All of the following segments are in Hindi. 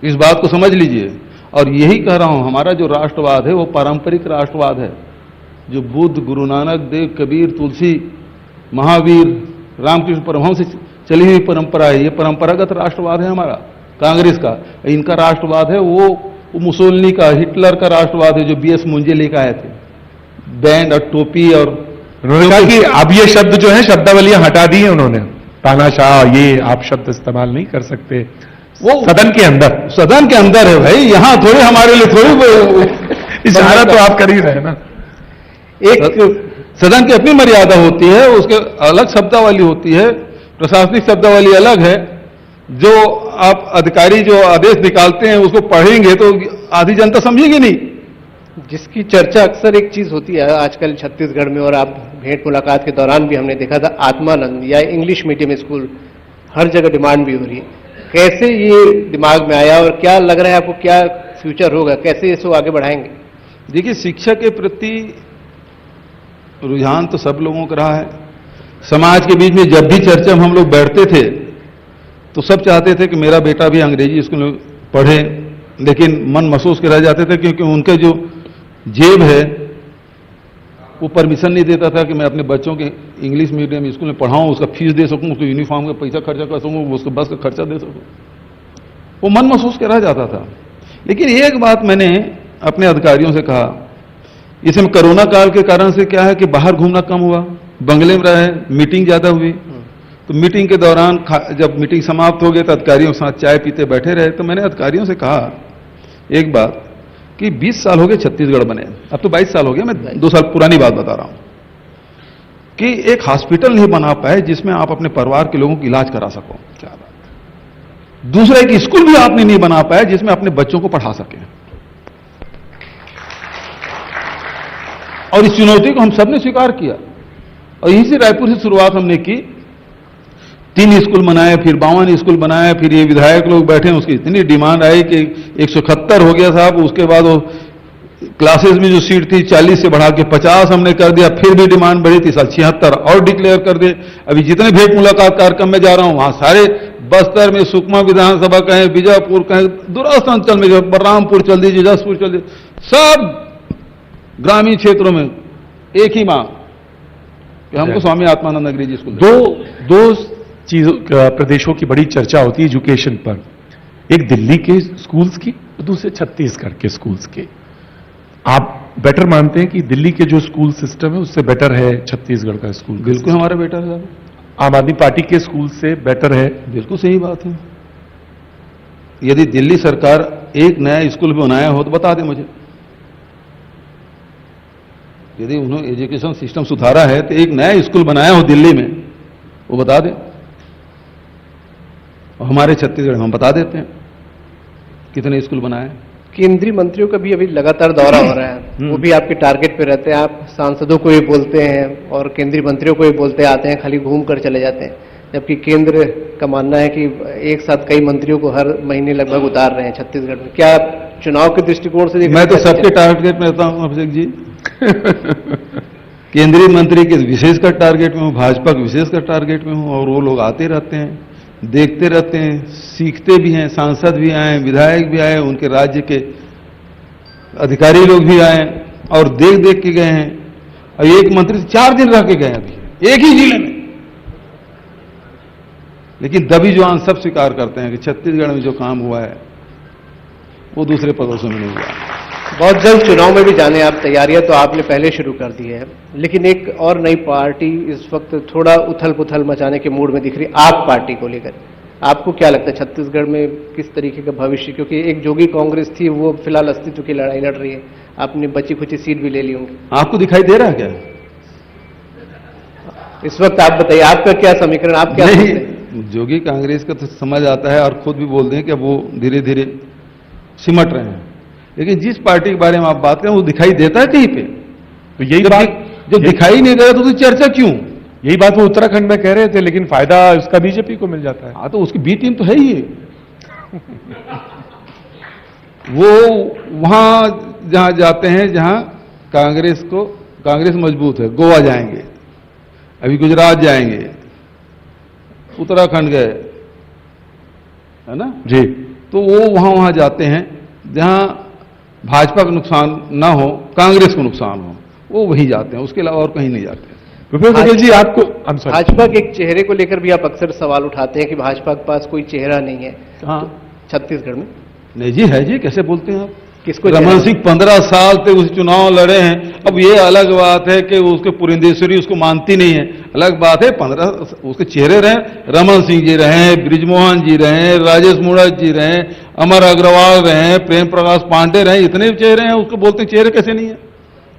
इस बात को समझ लीजिए। और यही कह रहा हूं, हमारा जो राष्ट्रवाद है वो पारंपरिक राष्ट्रवाद है, जो बुद्ध, गुरु नानक देव, कबीर, तुलसी, महावीर, रामकृष्ण परमहंस से चली हुई परंपरा है। ये परंपरागत राष्ट्रवाद है हमारा, कांग्रेस का। इनका राष्ट्रवाद है वो मुसोलिनी का, हिटलर का राष्ट्रवाद है, जो बीएस मुंजे लेकर आए थे, बैंड और टोपी। और उन्होंने कहा कि अब ये शब्द जो है शब्दावलियां हटा दी है उन्होंने, तानाशाह, ये आप शब्द इस्तेमाल नहीं कर सकते। वो सदन के अंदर है भाई, यहां थोड़े हमारे लिए थोड़ी इशारा तो आप कर ही रहे ना। एक सदन की अपनी मर्यादा होती है, उसके अलग शब्दावली होती है, प्रशासनिक शब्दावली अलग है। जो आप अधिकारी जो आदेश निकालते हैं उसको पढ़ेंगे तो आधी जनता समझेगी नहीं। जिसकी चर्चा अक्सर एक चीज होती है आजकल छत्तीसगढ़ में, और आप भेंट मुलाकात के दौरान भी हमने देखा था, आत्मानंद या इंग्लिश मीडियम स्कूल हर जगह डिमांड भी हो रही है। कैसे ये दिमाग में आया और क्या लग रहा है आपको, क्या फ्यूचर होगा, कैसे इसको आगे बढ़ाएंगे? देखिए, शिक्षा के प्रति रुझान तो सब लोगों का रहा है। समाज के बीच में जब भी चर्चा में हम लोग बैठते थे तो सब चाहते थे कि मेरा बेटा भी अंग्रेजी स्कूल में पढ़े, लेकिन मन महसूस के रह जाते थे क्योंकि उनके जो जेब है वो परमिशन नहीं देता था कि मैं अपने बच्चों के इंग्लिश मीडियम स्कूल में पढ़ाऊं, उसका फीस दे सकूं, उसको यूनिफॉर्म का पैसा खर्चा कर सकूं, उसको बस का खर्चा दे सकूं। वो मन महसूस के रह जाता था। लेकिन एक बात मैंने अपने अधिकारियों से कहा, इसमें कोरोना काल के कारण से क्या है कि बाहर घूमना कम हुआ, बंगले में रहे, मीटिंग ज्यादा हुई। तो मीटिंग के दौरान जब मीटिंग समाप्त हो गई तो अधिकारियों के साथ चाय पीते बैठे रहे। तो मैंने अधिकारियों से कहा एक बात कि 20 साल हो गए छत्तीसगढ़ बने, अब तो 22 साल हो गया, मैं 2 साल पुरानी बात बता रहा हूं, कि एक हॉस्पिटल नहीं बना पाए जिसमें आप अपने परिवार के लोगों का इलाज करा सको। क्या बात। दूसरा, एक स्कूल भी आपने नहीं बना पाया जिसमें अपने बच्चों को पढ़ा सके। और इस चुनौती को हम सबने स्वीकार किया और यहीं से रायपुर से शुरुआत हमने की। 3 स्कूल बनाए, फिर 52 स्कूल बनाए, फिर ये विधायक लोग बैठे, उसकी इतनी डिमांड आई कि 171 हो गया साहब। उसके बाद वो क्लासेस में जो सीट थी 40 से बढ़ा के 50 हमने कर दिया, फिर भी डिमांड बढ़ी थी, साल 76 और डिक्लेयर कर दे। अभी जितने भेंट मुलाकात कार्यक्रम में जा रहा हूं वहां सारे बस्तर में, सुकमा विधानसभा कहें, बीजापुर कहें, दूरस्थ अंचल में, बलरामपुर चल दीजिए, जसपुर चल दीजिए, सब ग्रामीण क्षेत्रों में एक ही मांग कि हमको स्वामी आत्मानंद अंग्रेजी स्कूल। दो चीजों प्रदेशों की बड़ी चर्चा होती है एजुकेशन पर, एक दिल्ली के स्कूल्स की, दूसरे छत्तीसगढ़ के स्कूल्स के। आप बेटर मानते हैं कि दिल्ली के जो स्कूल सिस्टम है उससे बेटर है छत्तीसगढ़ का स्कूल? बिल्कुल हमारा बेटर है। आम आदमी पार्टी के स्कूल से बेटर है? बिल्कुल सही बात है। यदि दिल्ली सरकार एक नया स्कूल बनाया हो तो बता दें मुझे। यदि उन्होंने एजुकेशन सिस्टम सुधारा है तो एक नया स्कूल बनाया हो दिल्ली में, वो बता दें। और हमारे छत्तीसगढ़ में हम बता देते हैं कितने स्कूल बनाए। केंद्रीय मंत्रियों का भी अभी लगातार दौरा हो रहा है, वो भी आपके टारगेट पे रहते हैं। आप सांसदों को ही बोलते हैं और केंद्रीय मंत्रियों को ही बोलते आते हैं, खाली घूम कर चले जाते हैं, जबकि केंद्र का मानना है कि एक साथ कई मंत्रियों को हर महीने लगभग उतार रहे हैं छत्तीसगढ़ में। क्या चुनाव के दृष्टिकोण से? मैं तो सबके टारगेट में रहता हूं अभिषेक जी। केंद्रीय मंत्री के विशेषकर टारगेट में हूं, भाजपा के विशेषकर टारगेट में हूं, और वो लोग आते रहते हैं, देखते रहते हैं, सीखते भी हैं। सांसद भी आए, विधायक भी आए, उनके राज्य के अधिकारी लोग भी आए और देख देख के गए हैं। और एक मंत्री 4 दिन रह के गए अभी एक ही जिले में। लेकिन दबी जुबान सब स्वीकार करते हैं कि छत्तीसगढ़ में जो काम हुआ है वो दूसरे प्रदेशों में नहीं हुआ। बहुत जल्द चुनाव में भी जाने आप, तैयारियां तो आपने पहले शुरू कर दी है, लेकिन एक और नई पार्टी इस वक्त थोड़ा उथल पुथल मचाने के मूड में दिख रही, आप पार्टी को लेकर। आपको क्या लगता है छत्तीसगढ़ में किस तरीके का भविष्य? क्योंकि एक जोगी कांग्रेस थी, वो फिलहाल अस्तित्व की लड़ाई लड़ रही है, आपने बची खुची सीट भी ले ली होंगी। आपको दिखाई दे रहा है क्या इस वक्त? आप बताइए, आपका क्या समीकरण, आप क्या नहीं, जोगी कांग्रेस का तो समझ आता है और खुद भी बोलते हैं कि वो धीरे धीरे सिमट रहे हैं। लेकिन जिस पार्टी के बारे में आप बात करें वो दिखाई देता है कहीं पे? तो यही बात जब दिखाई नहीं दे रहा तो चर्चा क्यों? यही बात वो उत्तराखंड में कह रहे थे, लेकिन फायदा उसका बीजेपी को मिल जाता है। हाँ, तो उसकी बी टीम तो है ही है। वो वहां जहां जाते हैं जहां कांग्रेस मजबूत है। गोवा जाएंगे, अभी गुजरात जाएंगे, उत्तराखंड गए, है ना जी। तो वो वहां जाते हैं जहां भाजपा का नुकसान ना हो, कांग्रेस को नुकसान हो, वो वहीं जाते हैं, उसके अलावा और कहीं नहीं जाते। भूपेश बघेल जी, आपको भाजपा के एक चेहरे को लेकर भी आप अक्सर सवाल उठाते हैं कि भाजपा के पास कोई चेहरा नहीं है छत्तीसगढ़ में। नहीं जी, है जी, कैसे बोलते हैं आप? किसको? रमन सिंह 15 साल तक उस चुनाव लड़े हैं। अब ये अलग बात है कि उसके पुरंदेश्वरी उसको मानती नहीं है, अलग बात है। 15 उसके चेहरे रहे, रमन सिंह जी रहे, ब्रिजमोहन जी रहे, राजेश मूणत जी रहे, अमर अग्रवाल रहे, प्रेम प्रकाश पांडे रहे, इतने चेहरे हैं, उसको बोलते चेहरे कैसे नहीं है?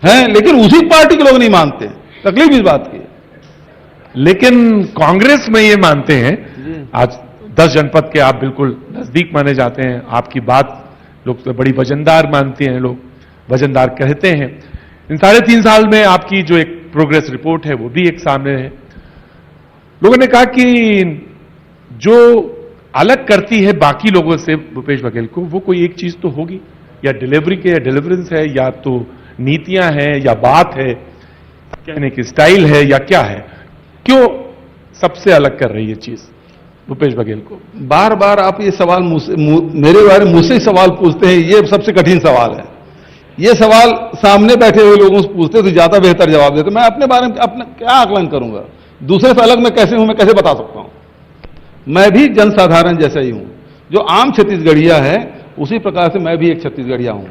हैं, लेकिन उसी पार्टी के लोग नहीं मानते। तकलीफ इस बात की। लेकिन कांग्रेस में ये मानते हैं, आज 10 जनपद के आप बिल्कुल नजदीक माने जाते हैं, आपकी बात लोग तो बड़ी वजनदार मानते हैं, लोग वजनदार कहते हैं। इन 3.5 साल में आपकी जो एक प्रोग्रेस रिपोर्ट है वो भी एक सामने है। लोगों ने कहा कि जो अलग करती है बाकी लोगों से भूपेश बघेल को, वो कोई एक चीज तो होगी, या डिलीवरी के, या डिलीवरेंस है, या तो नीतियां हैं, या बात है, कहने की स्टाइल है, या क्या है? क्यों सबसे अलग कर रही है चीज भूपेश बघेल को? बार बार आप ये सवाल मेरे बारे में मुझसे ही सवाल पूछते हैं, ये सबसे कठिन सवाल है। ये सवाल सामने बैठे हुए लोगों से पूछते तो ज्यादा बेहतर जवाब देते। मैं अपने बारे में अपना क्या आकलन करूंगा? दूसरे से अलग मैं कैसे हूं, मैं कैसे बता सकता हूं? मैं भी जनसाधारण जैसा ही हूं, जो आम छत्तीसगढ़िया है उसी प्रकार से मैं भी एक छत्तीसगढ़िया हूं।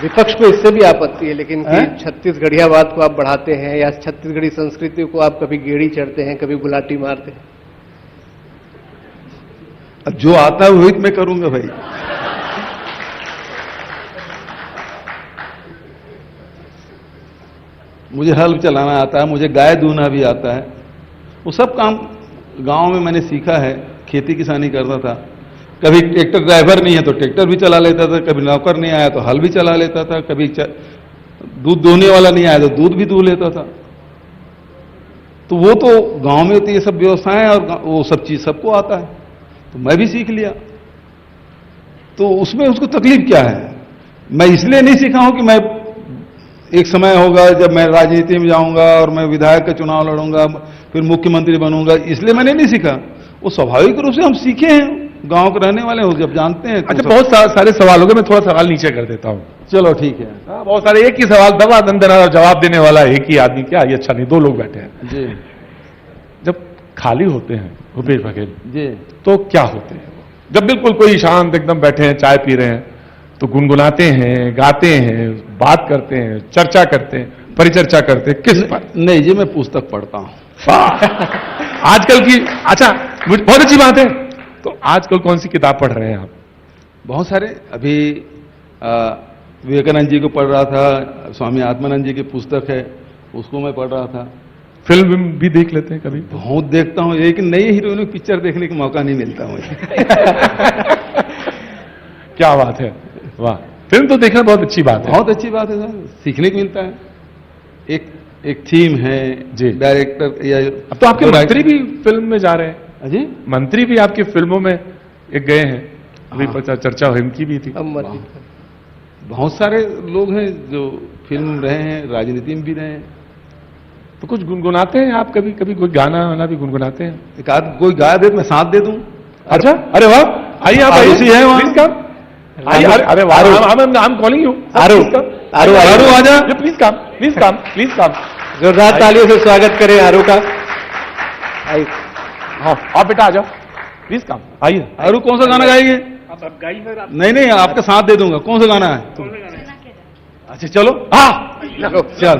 विपक्ष को इससे भी आपत्ति है लेकिन कि छत्तीसगढ़ियावाद को आप बढ़ाते हैं, या छत्तीसगढ़ी संस्कृति को आप कभी गेड़ी चढ़ते हैं, कभी गुलाटी मारते हैं। अब जो आता है वही मैं करूंगा भाई। मुझे हल चलाना आता है, मुझे गाय दूना भी आता है। वो सब काम गांव में मैंने सीखा है। खेती किसानी करता था, कभी ट्रैक्टर ड्राइवर नहीं है तो ट्रैक्टर भी चला लेता था, कभी नौकर नहीं आया तो हल भी चला लेता था, कभी दूध दोहने वाला नहीं आया तो दूध भी दूह लेता था। तो वो तो गांव में होती है सब व्यवस्थाएं, और वो सब चीज सबको आता है, तो मैं भी सीख लिया। तो उसमें उसको तकलीफ क्या है? मैं इसलिए नहीं सीखा हूं कि मैं एक समय होगा जब मैं राजनीति में जाऊंगा और मैं विधायक का चुनाव लड़ूंगा, फिर मुख्यमंत्री बनूंगा, इसलिए मैंने नहीं सीखा। वो स्वाभाविक रूप से हम सीखे हैं, गांव के रहने वाले हो, जब जानते हैं। अच्छा, बहुत सारे सवाल हो गए, मैं थोड़ा सवाल नीचे कर देता हूं। चलो ठीक है। बहुत सारे एक ही सवाल, दबा दंदना जवाब देने वाला एक ही आदमी, क्या ये अच्छा नहीं, 2 लोग बैठे हैं जी। जब खाली होते हैं भूपेश बघेल जी, तो क्या होते हैं? जब बिल्कुल कोई शांत एकदम बैठे हैं, चाय पी रहे हैं, तो गुनगुनाते हैं, गाते हैं, बात करते हैं, चर्चा करते हैं, परिचर्चा करते हैं, किस पर? नहीं जी, मैं पुस्तक पढ़ता हूं। आजकल की, अच्छा बहुत अच्छी बात है। तो आजकल कौन सी किताब पढ़ रहे हैं आप? बहुत सारे। अभी विवेकानंद जी को पढ़ रहा था, स्वामी आत्मानंद जी की पुस्तक है, उसको मैं पढ़ रहा था। फिल्म भी देख लेते हैं कभी? बहुत देखता हूं, लेकिन नई हीरोइनों की पिक्चर देखने का मौका नहीं मिलता मुझे। क्या बात है, वाह। फिल्म तो देखना बहुत अच्छी बात है। बहुत अच्छी बात है सर, सीखने को मिलता है। एक थीम है जी, डायरेक्टर या अब तो आपके मंत्री भी फिल्म में जा रहे हैं। जी, मंत्री भी आपकी फिल्मों में एक गए हैं, अभी चर्चा इनकी भी थी। बहुत सारे लोग हैं जो फिल्म में रहे हैं, राजनीति में भी रहे हैं। तो कुछ गुनगुनाते हैं आप? कभी कभी कोई गाना वाना भी गुनगुनाते हैं? एक आध कोई गा दे, मैं साथ दे दूं। अच्छा, अरे वाह, आइए आप, आरुषि है वहाँ। Please come. आइए, अरे वाह, आई एम कॉलिंग यू। आरू आजा, please come, please come, please come. जोरदार तालियों से स्वागत करें आरू का। आइए। हाँ, आप बेटा आ जाओ, प्लीज कम, आइए। आरू कौन सा गाना गाएंगे? आप गाइए सर। नहीं, आपका साथ दे दूंगा। कौन सा गाना है? अच्छा चलो, हाँ चल।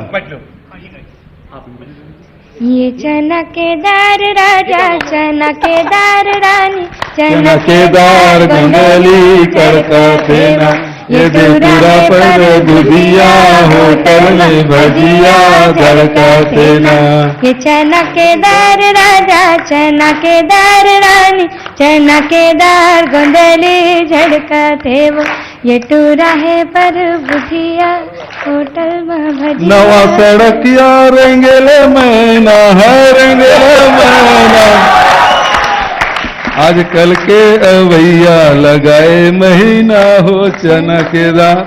ये चनकेदार राजा, चनकेदार रानी, चनकेदार गंगली करता थे ना, ये दूरा पर दुधिया होटल में भजिया धरता थे ना। ये चनकेदार राजा, चनकेदार रानी, चनकेदार गोंदली झड़का थे वो, ये टूरा है पर बुधिया होटल में भजिया। नवा सड़किया रेंगेले मैना है, रेंगेले मैना, आजकल के अवैया लगाए महीना हो चनकेदार।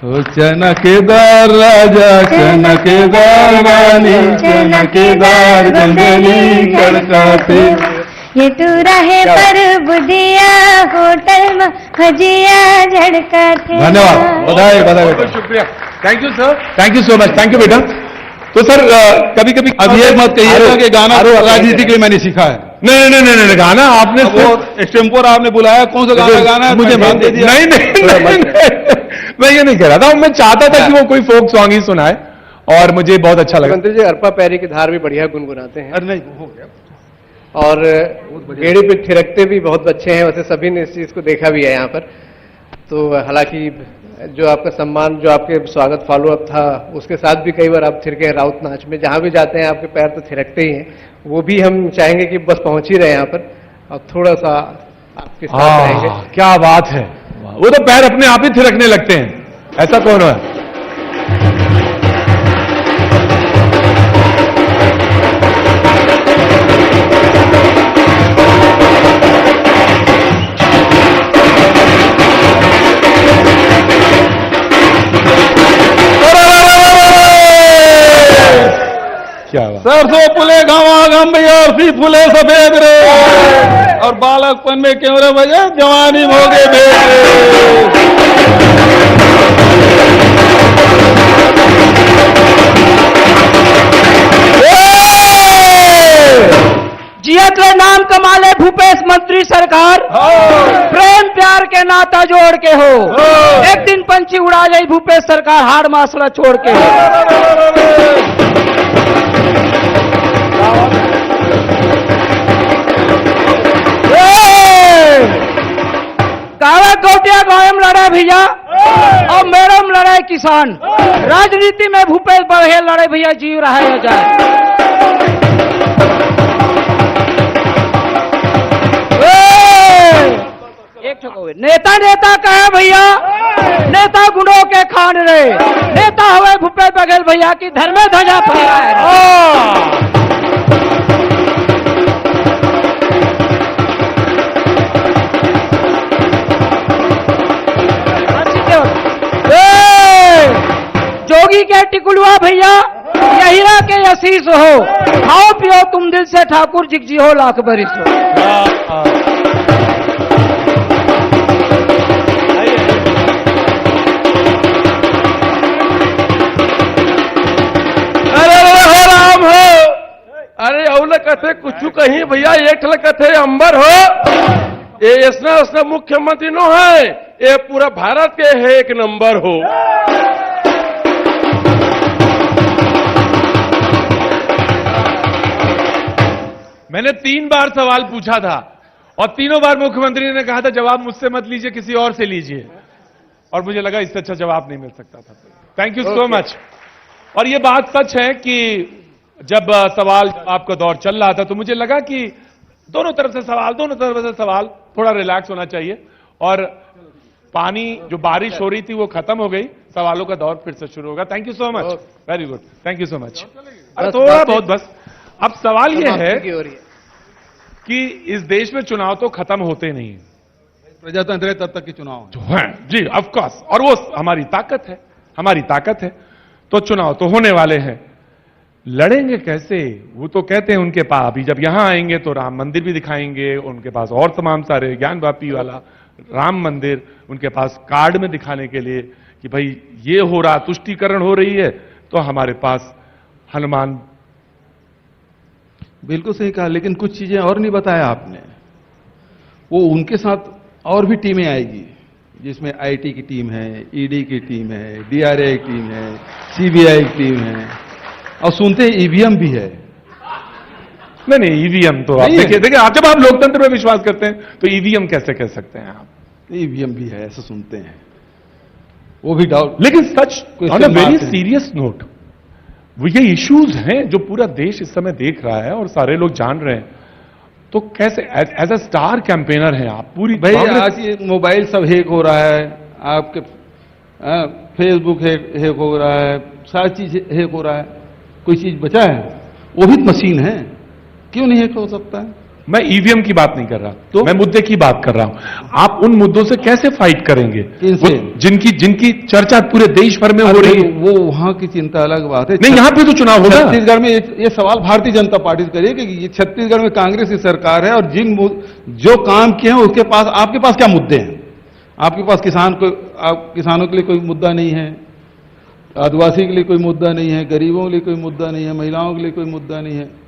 ओ चनकेदार राजा चनकेदार रानी चनकेदार गंगली खड़काते। ये तू रहे पर बुधिया होटल में भजिया झड़काते। धन्यवाद, बधाई बधाई। बहुत शुक्रिया, thank you sir, thank you so much, thank you बेटा। तो सर कभी कभी अब ये मत कहिएगा कि गाना राजनीति के लिए मैंने सीखा है। नहीं नहीं नहीं नहीं, गाना आपने वो एक्सटेम्पोर आपने बुलाया, कौन सा गाना है मुझे मान दे दिया। नहीं नहीं मैं ये नहीं कह रहा था, मैं चाहता था कि वो कोई फोक सॉन्ग ही सुनाए और मुझे बहुत अच्छा लगा। मंत्री जी अरपा पैरी की धार भी बढ़िया गुनगुनाते हैं। अरे नहीं हो गया। और गेड़ी पे थिरकते भी बहुत अच्छे हैं, वैसे सभी ने इस चीज को देखा भी है यहाँ पर। तो हालांकि जो आपका सम्मान, जो आपके स्वागत फॉलो अप था, उसके साथ भी कई बार आप थिरके हैं राउत नाच में, जहां भी जाते हैं आपके पैर तो थिरकते ही हैं। वो भी हम चाहेंगे कि बस पहुंच ही रहे यहाँ पर और थोड़ा सा आपके साथ रहेंगे। क्या बात है, वो तो पैर अपने आप ही थिरकने लगते हैं, ऐसा कौन है? क्या बात। सरसों फूले घमाघम और सी फूले सफेद रे, और बालकपन में क्यों रे भैया जवानी भोगे भेद। जियत रे नाम कमाले भूपेश मंत्री सरकार, प्रेम प्यार के नाता जोड़ के हो, एक दिन पंछी उड़ा जाई भूपेश सरकार हाड़ मासला छोड़ के। गावे गोटिया गायम लड़ाई भैया और मैडम लड़ाई किसान, राजनीति में भूपेश बघेल लड़ाई भैया जीव रहा है जाए। एक ठोको नेता नेता कहे भैया, नेता गुणों के खान रे, नेता हुए भूपेश बघेल भैया की धर्मे ध्वजा फहराए। जोगी के टिकुलवा भैया यहीरा के आशीष हो, खाओ पियो तुम दिल से ठाकुर जिगजी हो लाख बरिस हो। अरे औल कथे कुछ कहीं भैया, एक कथे अंबर हो, ये इसना मुख्यमंत्री नो है, ये पूरा भारत के है एक नंबर हो। मैंने 3 बार सवाल पूछा था और तीनों बार मुख्यमंत्री ने कहा था जवाब मुझसे मत लीजिए, किसी और से लीजिए, और मुझे लगा इससे अच्छा जवाब नहीं मिल सकता था। Thank you so much. और ये बात सच है कि जब सवाल जवाब का दौर चल रहा था तो मुझे लगा कि दोनों तरफ से सवाल, थोड़ा रिलैक्स होना चाहिए। और पानी जो बारिश हो रही थी वो खत्म हो गई, सवालों का दौर फिर से शुरू होगा। Thank you so much, very good, thank you so much. थोड़ा बहुत बस। अब सवाल यह है कि इस देश में चुनाव तो खत्म होते नहीं, प्रजातंत्र है तब तक के चुनाव जो है जी, ऑफ कोर्स, और वो हमारी ताकत है, तो चुनाव तो होने वाले हैं। लड़ेंगे कैसे? वो तो कहते हैं उनके पास अभी जब यहां आएंगे तो राम मंदिर भी दिखाएंगे, उनके पास और तमाम सारे ज्ञानवापी वाला राम मंदिर, उनके पास कार्ड में दिखाने के लिए कि भाई ये हो रहा, तुष्टीकरण हो रही है, तो हमारे पास हनुमान। बिल्कुल सही कहा, लेकिन कुछ चीजें और नहीं बताया आपने। वो उनके साथ और भी टीमें आएगी, जिसमें आईटी की टीम है, ईडी की टीम है, डीआरआई की टीम है, सीबीआई की टीम है, और सुनते हैं ईवीएम भी है। नहीं ईवीएम तो आप देखिए, जब आप लोकतंत्र में विश्वास करते हैं तो ईवीएम कैसे कह सकते हैं आप? ईवीएम भी है, ऐसा सुनते हैं, वो भी डाउट। लेकिन सच on a very serious note, वो ये इश्यूज हैं जो पूरा देश इस समय देख रहा है और सारे लोग जान रहे हैं, तो कैसे एज अ स्टार कैंपेनर हैं आप पूरी? भाई आज ये मोबाइल सब हैक हो रहा है, आपके फेसबुक हैक हो रहा है, सारी चीज हैक हो रहा है, कोई चीज बचा है? वो भी मशीन है, क्यों नहीं हैक हो सकता है? मैं ईवीएम की बात नहीं कर रहा, तो? मैं मुद्दे की बात कर रहा हूं। आप उन मुद्दों से कैसे फाइट करेंगे? किनसे? जिनकी चर्चा पूरे देश भर में हो रही है। वो वहां की चिंता अलग बात है। नहीं, यहां पे तो चुनाव होगा। छत्तीसगढ़ में ये सवाल भारतीय जनता पार्टी से करिए कि ये छत्तीसगढ़ में कांग्रेस की सरकार है और जो काम किए हैं उसके पास, आपके पास क्या मुद्दे हैं? आपके पास किसानों के लिए कोई मुद्दा नहीं है, आदिवासी के लिए कोई मुद्दा नहीं है, गरीबों के लिए कोई मुद्दा नहीं है, महिलाओं के लिए कोई मुद्दा नहीं है।